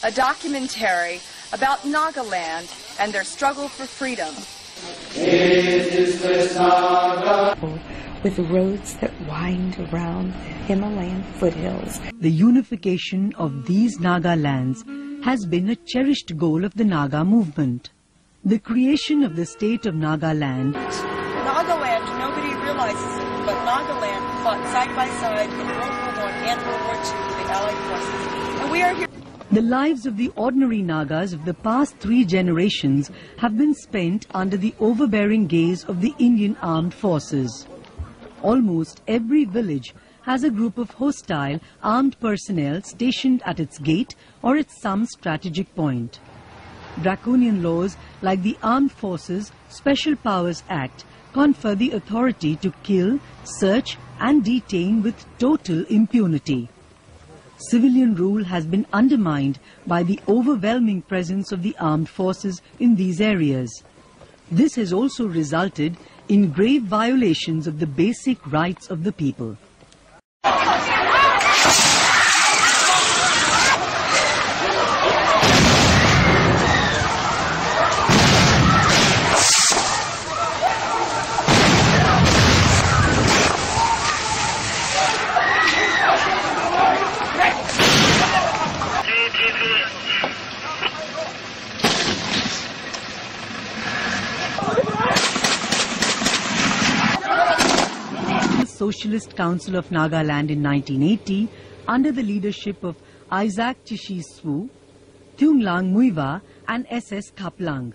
a documentary about Nagaland and their struggle for freedom. With the roads that wind around Himalayan foothills. The unification of these Naga lands has been a cherished goal of the Naga movement. The creation of the state of Nagaland. Nagaland, nobody realizes it, but Nagaland fought side by side in World War I and World War II with the Allied forces. And we are here. The lives of the ordinary Nagas of the past 3 generations have been spent under the overbearing gaze of the Indian armed forces. Almost every village has a group of hostile armed personnel stationed at its gate or at some strategic point. Draconian laws like the Armed Forces Special Powers Act confer the authority to kill, search and detain with total impunity. Civilian rule has been undermined by the overwhelming presence of the armed forces in these areas. This has also resulted in grave violations of the basic rights of the people. Socialist Council of Nagaland in 1980, under the leadership of Isaac Chishiswu, Thunglang Muiwa and SS Kaplang.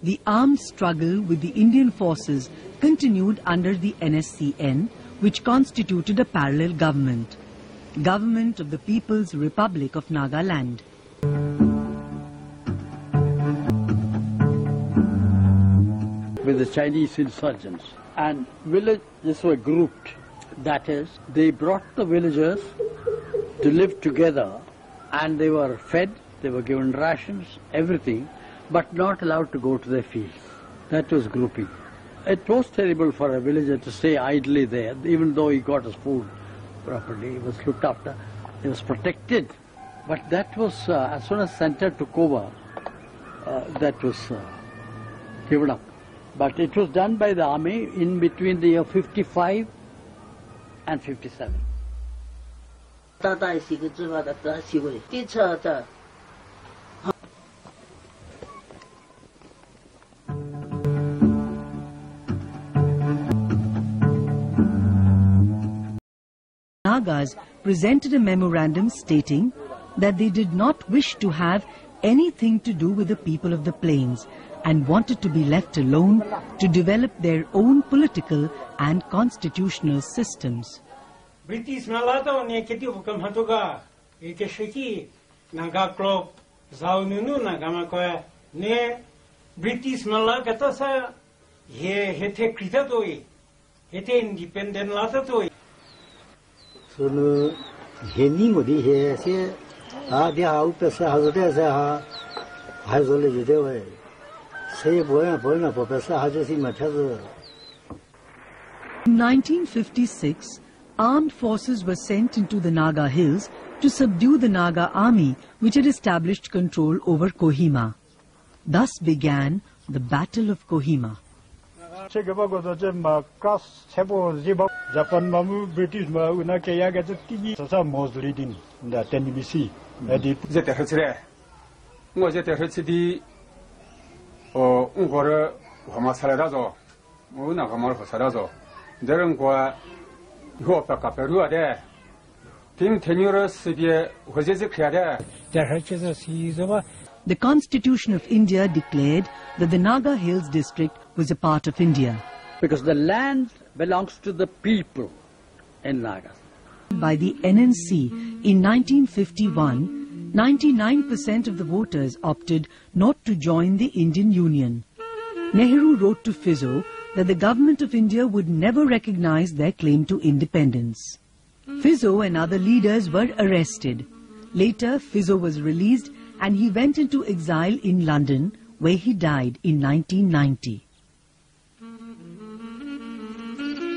The armed struggle with the Indian forces continued under the NSCN, which constituted a parallel government, Government of the People's Republic of Nagaland. With the Chinese insurgents. And villages were grouped. That is, they brought the villagers to live together and they were fed, they were given rations, everything, but not allowed to go to their fields. That was grouping. It was terrible for a villager to stay idly there, even though he got his food properly, he was looked after, he was protected. But that was, as soon as center took over, that was given up. But it was done by the army in between the year 55 and 57. Nagas presented a memorandum stating that they did not wish to have anything to do with the people of the plains and wanted to be left alone to develop their own political and constitutional systems. British Malata ne keti hukam hatoga eke sheki naga club zaununu nagama ko ne British Malaka ta sa ye hete krita toi hete independent lata toi so no heni modi he se a dia au pesa hazode sa ha hazole jide we se boya boya po pesa hajosi mathazo. In 1956, armed forces were sent into the Naga hills to subdue the Naga army, which had established control over Kohima. Thus began the Battle of Kohima. Japan mamu British mamu na kaya ga tiki sa most leading da TNBC edi zete hetsre ngo zete hetsidi o ungore homa saladazo mo na gamar saladazo deren kwa ho pa ka perua de tin tenuous die hojeze khya de. The Constitution of India declared that the Naga Hills district was a part of India. Because the land belongs to the people in Naga. By the NNC in 1951, 99% of the voters opted not to join the Indian Union. Nehru wrote to Fizo that the government of India would never recognize their claim to independence. Fizo and other leaders were arrested. Later, Fizo was released and he went into exile in London, where he died in 1990.